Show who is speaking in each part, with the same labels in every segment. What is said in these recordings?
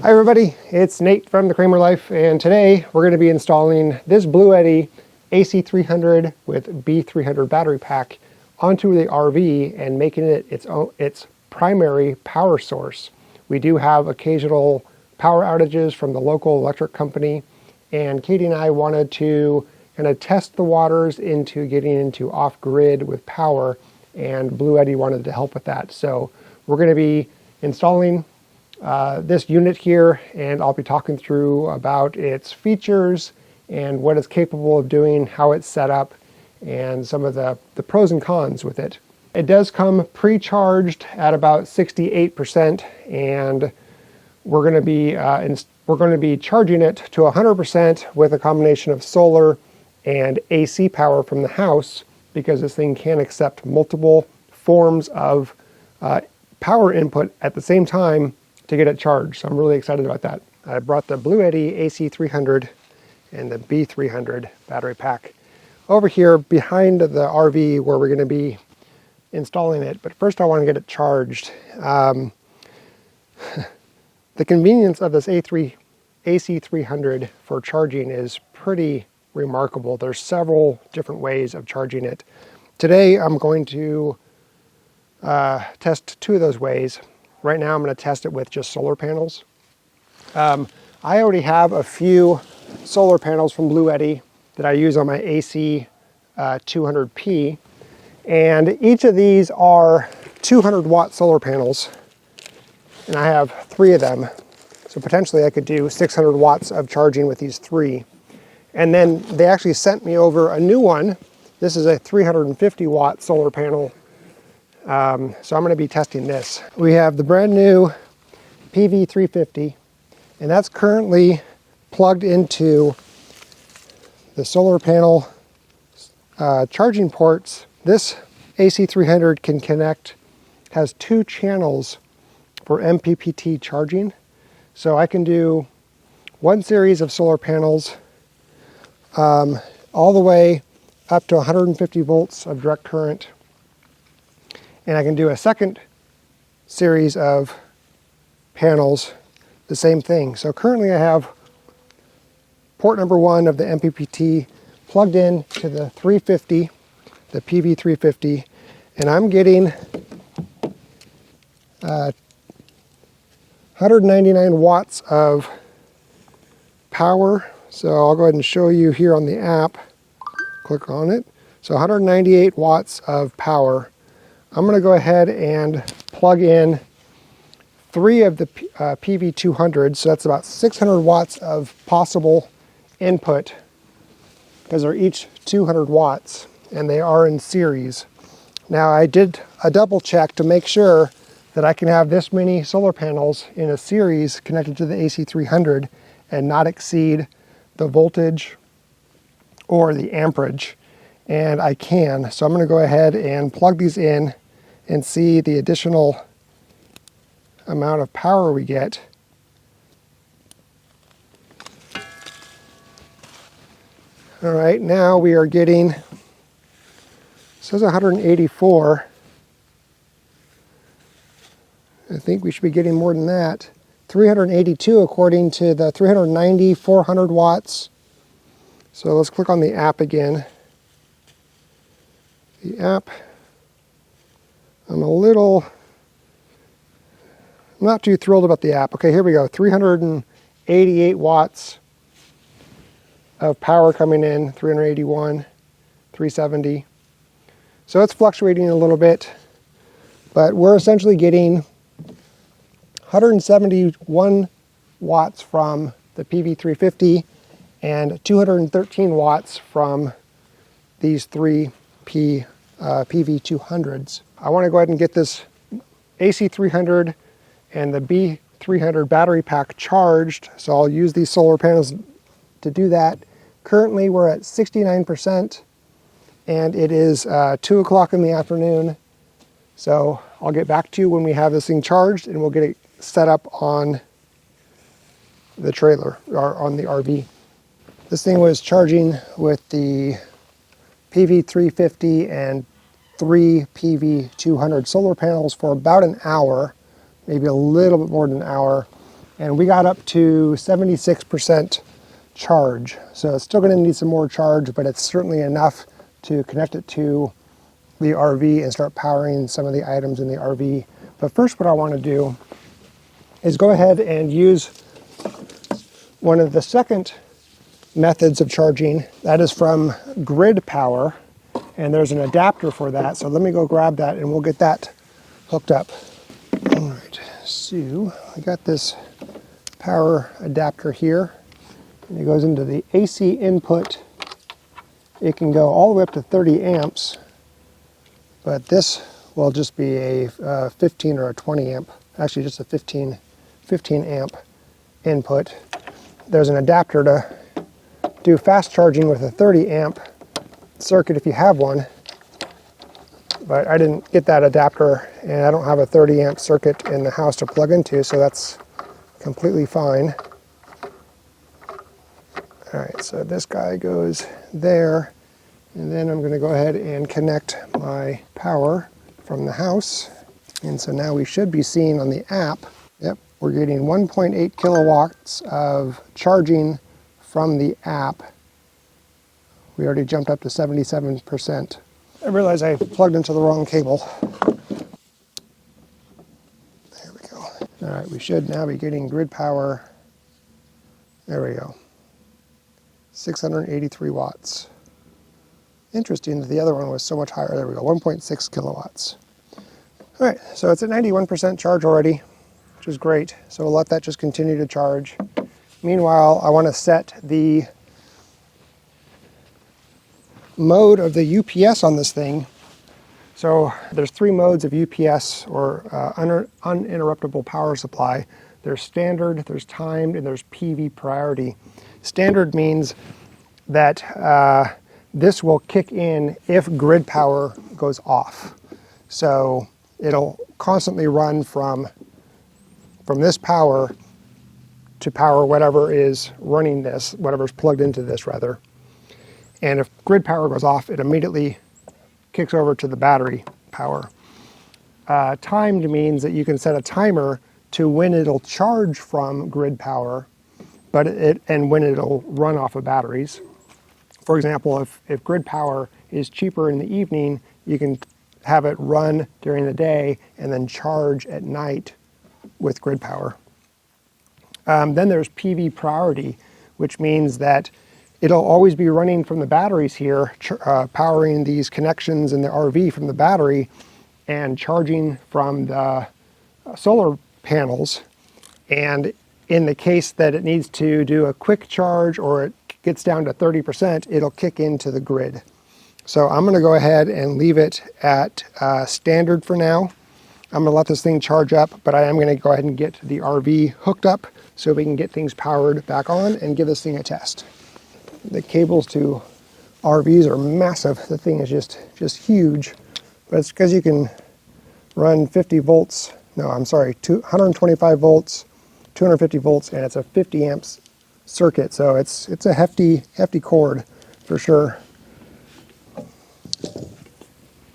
Speaker 1: Hi everybody, it's Nate from the Kraemer Life, and today we're going to be installing this Bluetti AC300 with B300 battery pack onto the RV and making it its primary power source. We do have occasional power outages from the local electric company, and Katie and I wanted to kind of test the waters into getting into off-grid with power, and Bluetti wanted to help with that. So we're going to be installing this unit here, and I'll be talking through about its features and what it's capable of doing, how it's set up, and some of the pros and cons with it. It does come pre-charged at about 68%, and we're going to be charging it to 100% with a combination of solar and AC power from the house, because this thing can accept multiple forms of power input at the same time to get it charged. So I'm really excited about that. I brought the Bluetti AC300 and the B300 battery pack over here behind the RV where we're going to be installing it. But first I want to get it charged. The convenience of this AC300 for charging is pretty remarkable. There's several different ways of charging it. Today I'm going to test two of those ways. Right now I'm going to test it with just solar panels. I already have a few solar panels from Bluetti that I use on my AC200P, and each of these are 200 watt solar panels, and I have 3 of them. So potentially I could do 600 watts of charging with these 3. And then they actually sent me over a new one. This is a 350 watt solar panel. So I'm going to be testing this. We have the brand new PV350, and that's currently plugged into the solar panel charging ports. This AC300 can connect, has 2 channels for MPPT charging. So I can do one series of solar panels all the way up to 150 volts of direct current. And I can do a second series of panels, the same thing. So currently I have port number 1 of the MPPT plugged in to the 350, the PV350, and I'm getting 199 watts of power. So I'll go ahead and show you here on the app. Click on it. So 198 watts of power. I'm going to go ahead and plug in 3 of the PV200, so that's about 600 watts of possible input, because they're each 200 watts, and they are in series. Now I did a double check to make sure that I can have this many solar panels in a series connected to the AC300 and not exceed the voltage or the amperage. And I can. So I'm going to go ahead and plug these in and see the additional amount of power we get. All right, now we are getting, it says 184. I think we should be getting more than that. 382 according to the 390, 400 watts. So let's click on the app again. The app, I'm not too thrilled about the app. Okay, here we go. 388 watts of power coming in, 381, 370. So it's fluctuating a little bit, but we're essentially getting 171 watts from the PV350 and 213 watts from these 3 PV200s. I want to go ahead and get this AC300 and the B300 battery pack charged, so I'll use these solar panels to do that. Currently we're at 69%, and it is 2 o'clock in the afternoon, so I'll get back to you when we have this thing charged, and we'll get it set up on the trailer, or on the RV. This thing was charging with the PV350 and 3 PV200 solar panels for about an hour, maybe a little bit more than an hour. and we got up to 76% charge. So it's still going to need some more charge, but it's certainly enough to connect it to the RV and start powering some of the items in the RV. But first, what I want to do is go ahead and use one of the second methods of charging. That is from grid power, and there's an adapter for that. So let me go grab that and we'll get that hooked up. All right, so I got this power adapter here, and it goes into the AC input. It can go all the way up to 30 amps, but this will just be a 15 or a 20 amp, actually just a 15 amp input. There's an adapter to do fast charging with a 30 amp circuit if you have one, but I didn't get that adapter and I don't have a 30 amp circuit in the house to plug into, so that's completely fine. All right, so this guy goes there, and then I'm going to go ahead and connect my power from the house. And so now we should be seeing on the app, yep, we're getting 1.8 kilowatts of charging from the app. We already jumped up to 77%. I realize I plugged into the wrong cable. There we go. All right, we should now be getting grid power. There we go. 683 watts. Interesting that the other one was so much higher. There we go, 1.6 kilowatts. All right, so it's at 91% charge already, which is great. So we'll let that just continue to charge. Meanwhile, I want to set the mode of the UPS on this thing. So there's 3 modes of UPS, or uninterruptible power supply. There's standard, there's timed, and there's PV priority. Standard means that this will kick in if grid power goes off. So it'll constantly run from this power to power whatever is running this, whatever's plugged into this rather. And if grid power goes off, it immediately kicks over to the battery power. Timed means that you can set a timer to when it'll charge from grid power, and when it'll run off of batteries. For example, if grid power is cheaper in the evening, you can have it run during the day and then charge at night with grid power. Then there's PV priority, which means that it'll always be running from the batteries here, powering these connections in the RV from the battery and charging from the solar panels. And in the case that it needs to do a quick charge or it gets down to 30%, it'll kick into the grid. So I'm going to go ahead and leave it at standard for now. I'm going to let this thing charge up, but I am going to go ahead and get the RV hooked up so we can get things powered back on and give this thing a test. The cables to RVs are massive. The thing is just huge, but it's because you can run 50 volts. No, I'm sorry, 125 volts, 250 volts, and it's a 50 amps circuit. So it's a hefty cord for sure.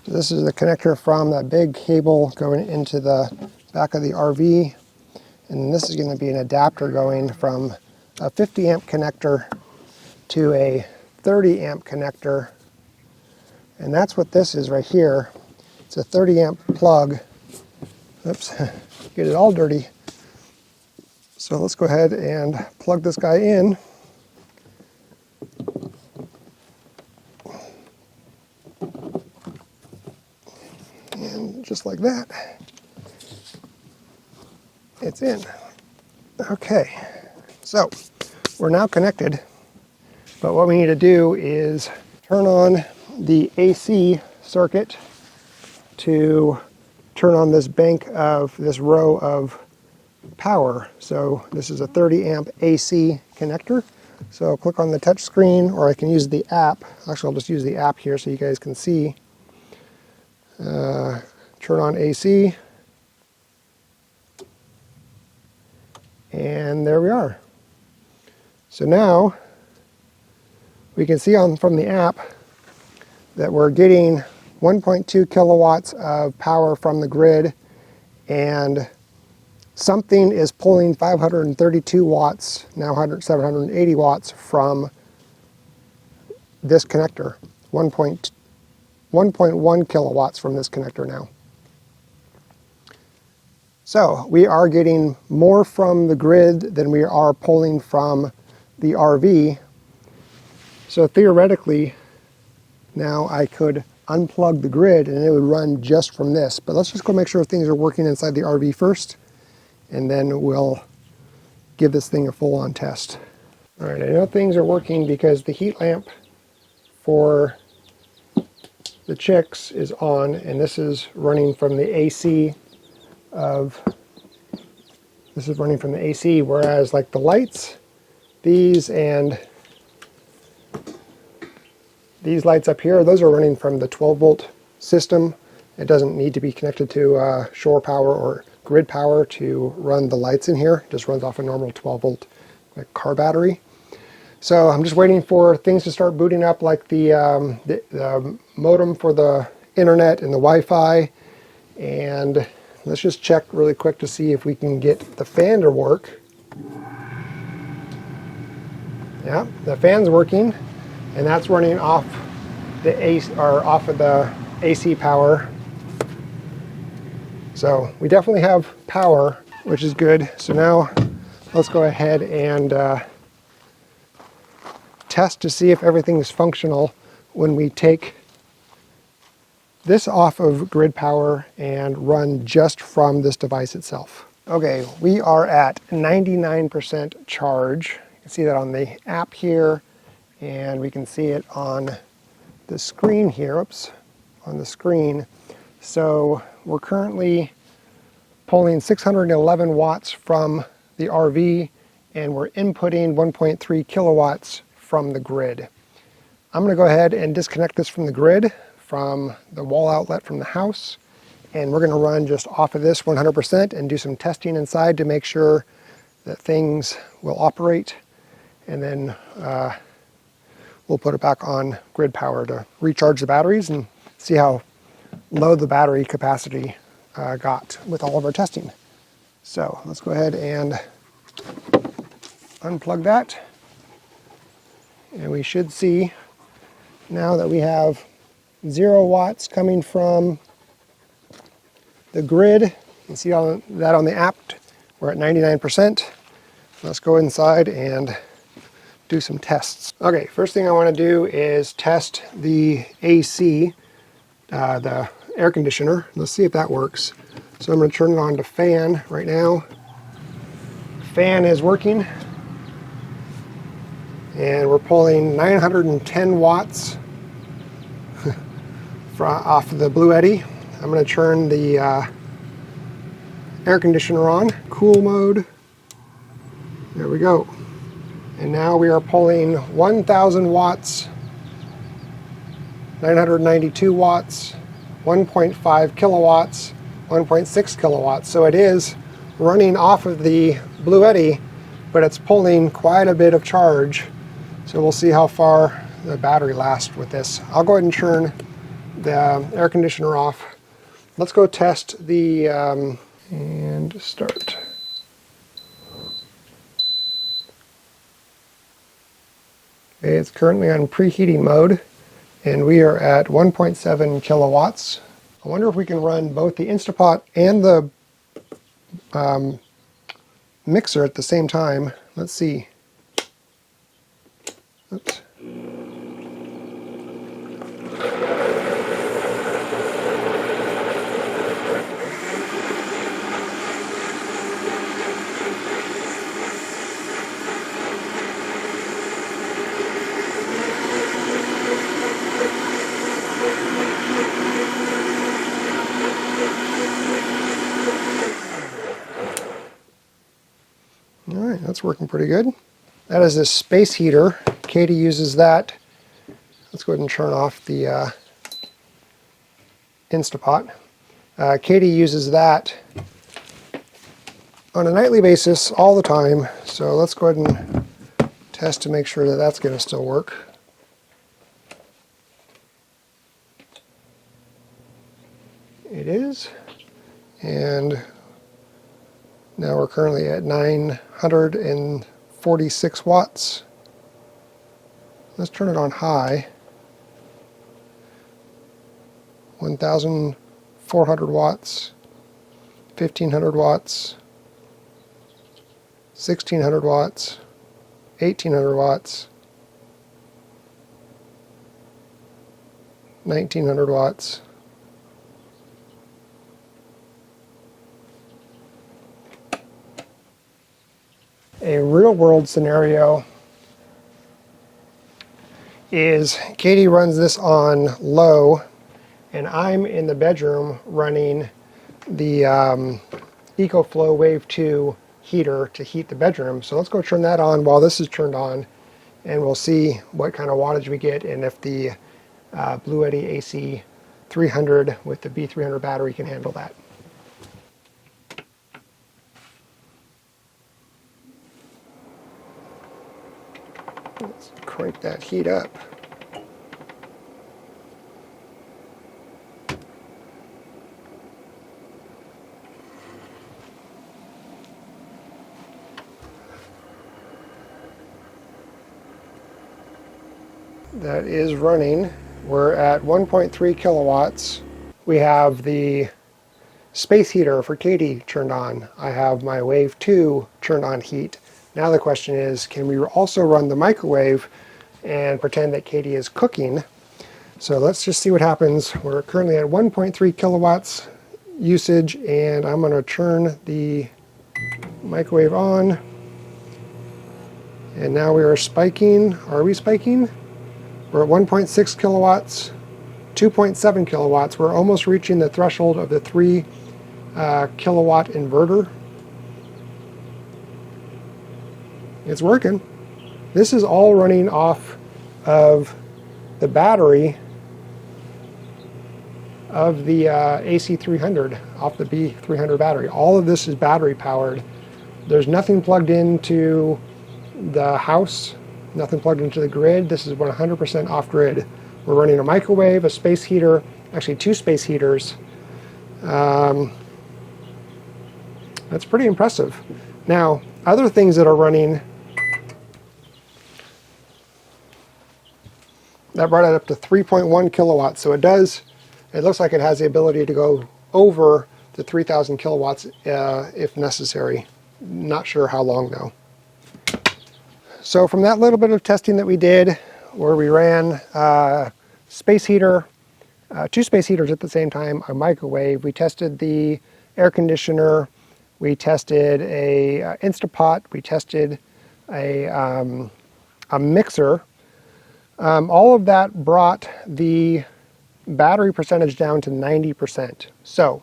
Speaker 1: So this is the connector from that big cable going into the back of the RV. And this is going to be an adapter going from a 50 amp connector to a 30 amp connector. And that's what this is right here. It's a 30 amp plug. Oops, get it all dirty. So let's go ahead and plug this guy in. And just like that, it's in. Okay, so we're now connected, but what we need to do is turn on the AC circuit to turn on this this row of power. So this is a 30 amp AC connector. So click on the touch screen, or I can use the app. Actually, I'll just use the app here so you guys can see. Turn on AC. And there we are. So now we can see from the app that we're getting 1.2 kilowatts of power from the grid and something is pulling 532 watts, now 780 watts from this connector, 1.1 kilowatts from this connector now. So we are getting more from the grid than we are pulling from the RV. So theoretically, now I could unplug the grid and it would run just from this. But let's just go make sure things are working inside the RV first, and then we'll give this thing a full-on test. All right, I know things are working because the heat lamp for the chicks is on, and this is running from the AC whereas like the lights, these and these lights up here, those are running from the 12-volt system. It doesn't need to be connected to shore power or grid power to run the lights in here. It just runs off a normal 12-volt like car battery. So I'm just waiting for things to start booting up, like the modem for the internet and the Wi-Fi. And let's just check really quick to see if we can get the fan to work. Yeah, the fan's working, and that's running off the off of the AC power. So we definitely have power, which is good. So now let's go ahead and test to see if everything is functional when we take this off of grid power and run just from this device itself. Okay, we are at 99% charge. You can see that on the app here, and we can see it on the screen here. Oops, on the screen. So we're currently pulling 611 watts from the RV, and we're inputting 1.3 kilowatts from the grid. I'm going to go ahead and disconnect this from the grid, from the wall outlet from the house, and we're going to run just off of this 100% and do some testing inside to make sure that things will operate, and then we'll put it back on grid power to recharge the batteries and see how low the battery capacity got with all of our testing. So let's go ahead and unplug that, and we should see now that we have 0 watts coming from the grid. You can see all that on the app. We're at 99%. Let's go inside and do some tests. Okay, first thing I want to do is test the AC, the air conditioner. Let's see if that works. So I'm going to turn it on to fan right now. Fan is working, and we're pulling 910 watts off of the Bluetti. I'm going to turn the air conditioner on, cool mode. There we go. And now we are pulling 1,000 watts, 992 watts, 1.5 kilowatts, 1.6 kilowatts. So it is running off of the Bluetti, but it's pulling quite a bit of charge. So we'll see how far the battery lasts with this. I'll go ahead and turn the air conditioner off. Let's go test the and start. Okay, it's currently on preheating mode, and we are at 1.7 kilowatts. I wonder if we can run both the Instapot and the mixer at the same time. Let's see. Oops. All right, that's working pretty good. That is a space heater. Katie uses that. Let's go ahead and turn off the Instapot. Katie uses that on a nightly basis all the time. So let's go ahead and test to make sure that that's going to still work. It is. And Now we're currently at 946 watts. Let's turn it on high. 1,400 watts, 1,500 watts, 1,600 watts, 1,800 watts, 1,900 watts. A real-world scenario is Katie runs this on low, and I'm in the bedroom running the EcoFlow Wave 2 heater to heat the bedroom. So let's go turn that on while this is turned on, and we'll see what kind of wattage we get and if the Bluetti AC300 with the B300 battery can handle that. Let's crank that heat up. That is running. We're at 1.3 kilowatts. We have the space heater for Katie turned on. I have my Wave 2 turned on heat. Now the question is, can we also run the microwave and pretend that Katie is cooking? So let's just see what happens. We're currently at 1.3 kilowatts usage, and I'm going to turn the microwave on. And now we are spiking. Are we spiking? We're at 1.6 kilowatts, 2.7 kilowatts. We're almost reaching the threshold of the 3 kilowatt inverter. It's working. This is all running off of the battery of the AC300, off the B300 battery. All of this is battery powered. There's nothing plugged into the house, nothing plugged into the grid. This is 100% off grid. We're running a microwave, a space heater, actually 2 space heaters. That's pretty impressive. Now, other things that are running, that brought it up to 3.1 kilowatts. So it looks like it has the ability to go over the 3,000 kilowatts if necessary. Not sure how long though. So from that little bit of testing that we did, where we ran space heater, 2 space heaters at the same time, a microwave, we tested the air conditioner, we tested a Instapot, we tested a mixer. All of that brought the battery percentage down to 90%. So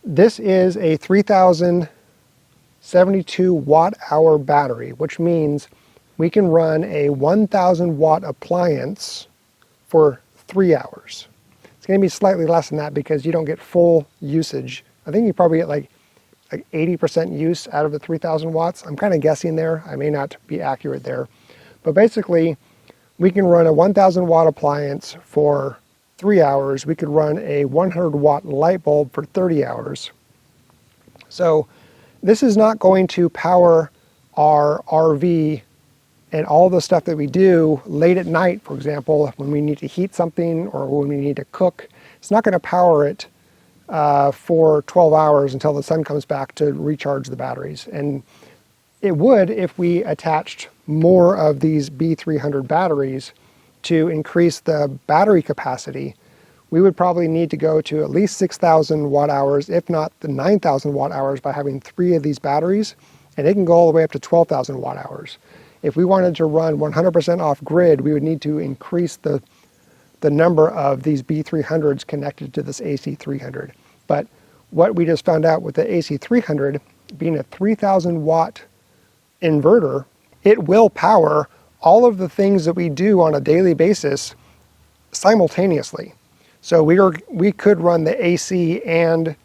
Speaker 1: this is a 3,072 watt hour battery, which means we can run a 1,000 watt appliance for 3 hours. It's going to be slightly less than that because you don't get full usage. I think you probably get like 80% use out of the 3,000 watts. I'm kind of guessing there. I may not be accurate there. But basically, we can run a 1,000 watt appliance for 3 hours. We could run a 100 watt light bulb for 30 hours. So this is not going to power our RV and all the stuff that we do late at night, for example, when we need to heat something or when we need to cook. It's not going to power it for 12 hours until the sun comes back to recharge the batteries. And it would if we attached more of these B300 batteries to increase the battery capacity. We would probably need to go to at least 6,000 watt hours, if not the 9,000 watt hours by having 3 of these batteries, and it can go all the way up to 12,000 watt hours. If we wanted to run 100% off grid, we would need to increase the number of these B300s connected to this AC300. But what we just found out with the AC300 being a 3,000 watt inverter, it will power all of the things that we do on a daily basis simultaneously. So we could run the AC and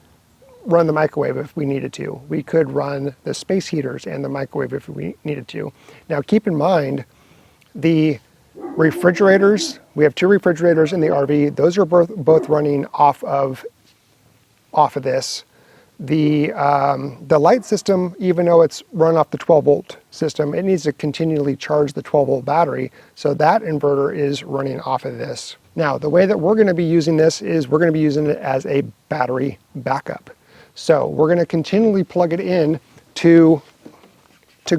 Speaker 1: run the microwave if we needed to. We could run the space heaters and the microwave if we needed to. Now keep in mind, the refrigerators, we have 2 refrigerators in the RV. Those are both running off of this. The light system, even though it's run off the 12-volt system, it needs to continually charge the 12-volt battery. So that inverter is running off of this. Now, the way that we're going to be using this is we're going to be using it as a battery backup. So we're going to continually plug it in to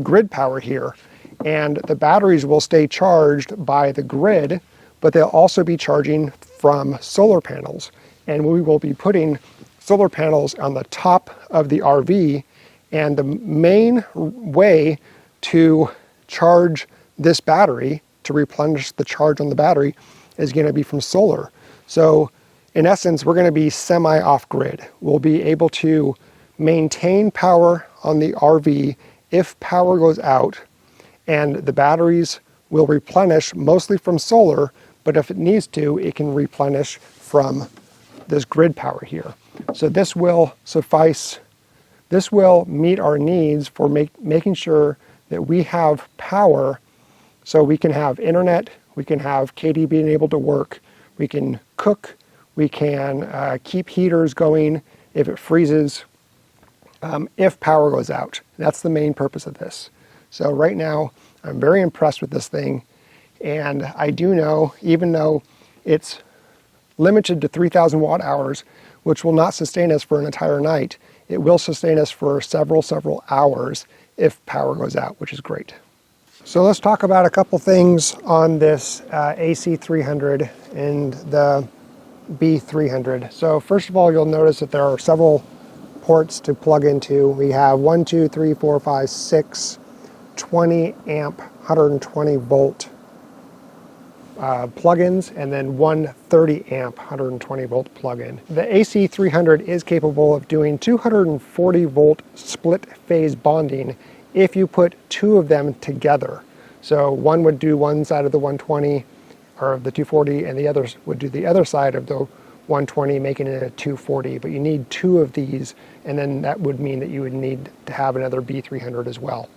Speaker 1: grid power here. And the batteries will stay charged by the grid, but they'll also be charging from solar panels. And we will be putting solar panels on the top of the RV, and the main way to charge this battery, to replenish the charge on the battery, is going to be from solar. So in essence, we're going to be semi-off-grid. We'll be able to maintain power on the RV if power goes out, and the batteries will replenish mostly from solar, but if it needs to, it can replenish from this grid power here. So this will suffice, this will meet our needs for making sure that we have power so we can have internet, we can have KD being able to work, we can cook, we can keep heaters going if it freezes, if power goes out. That's the main purpose of this. So right now, I'm very impressed with this thing, and I do know, even though it's limited to 3,000 watt hours, which will not sustain us for an entire night, it will sustain us for several hours if power goes out, which is great. So let's talk about a couple things on this AC300 and the B300. So first of all, you'll notice that there are several ports to plug into. We have 1, 2, 3, 4, 5, 6 20 amp 120 volt plugins, and then one 30 amp 120 volt plug-in. The AC300 is capable of doing 240 volt split phase bonding if you put two of them together. So one would do one side of the 120 or the 240, and the others would do the other side of the 120, making it a 240. But you need two of these, and then that would mean that you would need to have another B300 as well.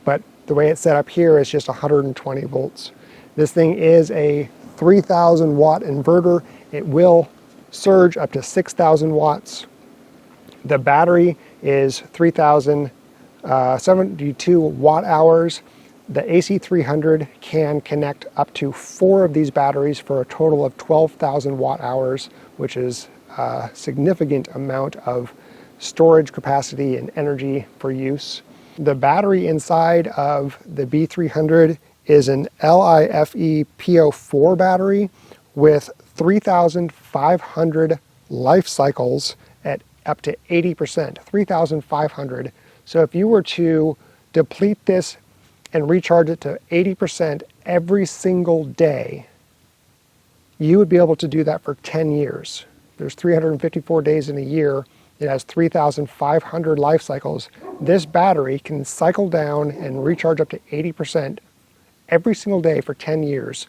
Speaker 1: But the way it's set up here is just 120 volts. This thing is a 3,000 watt inverter. It will surge up to 6,000 watts. The battery is 3,072 watt hours. The AC300 can connect up to 4 of these batteries for a total of 12,000 watt hours, which is a significant amount of storage capacity and energy for use. The battery inside of the B300 is an LiFe PO4 battery with 3,500 life cycles at up to 80%, 3,500. So if you were to deplete this and recharge it to 80% every single day, you would be able to do that for 10 years. There's 354 days in a year. It has 3,500 life cycles. This battery can cycle down and recharge up to 80% every single day for 10 years,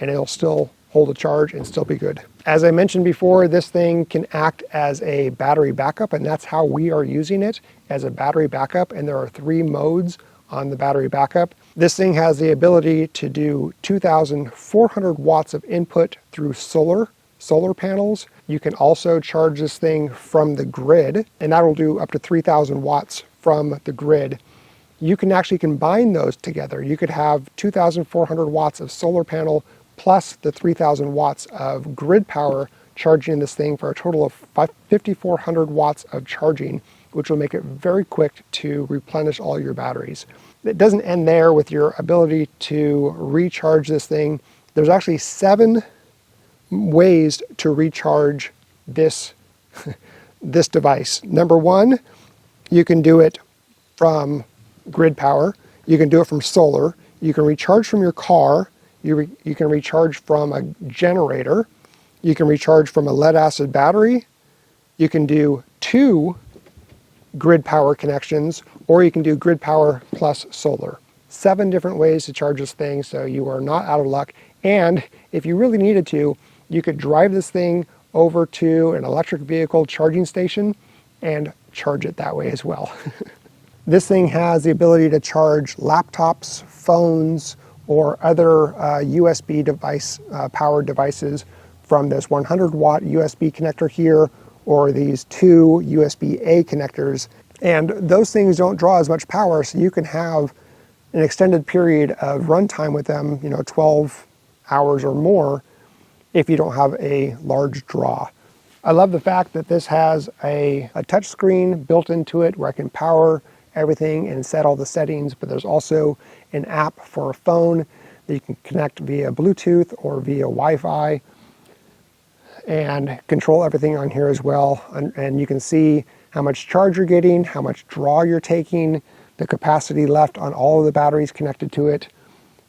Speaker 1: and it'll still hold a charge and still be good. As I mentioned before, this thing can act as a battery backup, and that's how we are using it, as a battery backup, and there are 3 modes on the battery backup. This thing has the ability to do 2,400 watts of input through solar panels. You can also charge this thing from the grid, and that will do up to 3,000 watts from the grid. You can actually combine those together. You could have 2,400 watts of solar panel plus the 3,000 watts of grid power charging this thing for a total of 5,400 watts of charging, which will make it very quick to replenish all your batteries. It doesn't end there with your ability to recharge this thing. There's actually 7 ways to recharge this, this device. Number 1, you can do it from grid power. You can do it from solar. You can recharge from your car. You can recharge from a generator. You can recharge from a lead acid battery. You can do 2 grid power connections, or you can do grid power plus solar. 7 different ways to charge this thing, so you are not out of luck. And if you really needed to, you could drive this thing over to an electric vehicle charging station and charge it that way as well. This thing has the ability to charge laptops, phones, or other USB device powered devices from this 100 watt USB connector here, or these two USB-A connectors. And those things don't draw as much power, so you can have an extended period of runtime with them, 12 hours or more, if you don't have a large draw. I love the fact that this has a touch screen built into it where I can power everything and set all the settings, but there's also an app for a phone that you can connect via Bluetooth or via Wi-Fi and control everything on here as well. And you can see how much charge you're getting, how much draw you're taking, the capacity left on all of the batteries connected to it,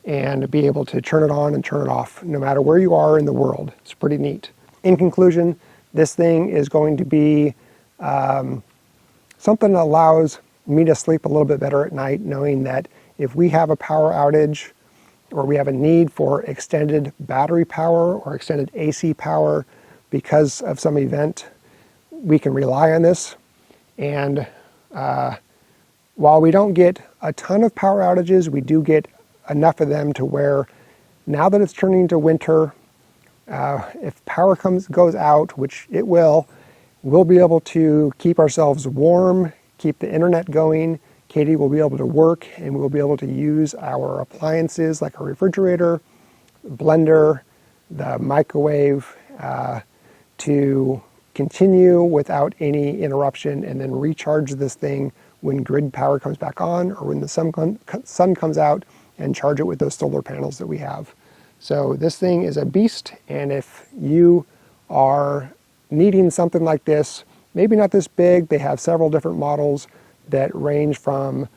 Speaker 1: and be able to turn it on and turn it off no matter where you are in the world. It's pretty neat. In conclusion, this thing is going to be something that allows me to sleep a little bit better at night, knowing that if we have a power outage or we have a need for extended battery power or extended AC power because of some event, we can rely on this. And while we don't get a ton of power outages, we do get enough of them to where now that it's turning into winter, if power goes out, which it will, we'll be able to keep ourselves warm, keep the internet going. Katie will be able to work, and we'll be able to use our appliances like a refrigerator, blender, the microwave to continue without any interruption, and then recharge this thing when grid power comes back on or when the sun comes out, and charge it with those solar panels that we have. So this thing is a beast, and if you are needing something like this, maybe not this big, they have several different models that range from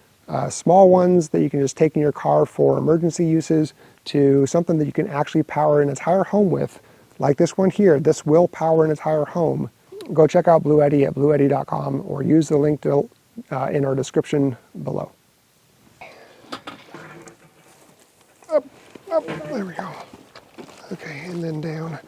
Speaker 1: small ones that you can just take in your car for emergency uses to something that you can actually power an entire home with, like this one here. This will power an entire home. Go check out Bluetti at bluetti.com or use the link in our description below. Up, there we go. Okay, and then down.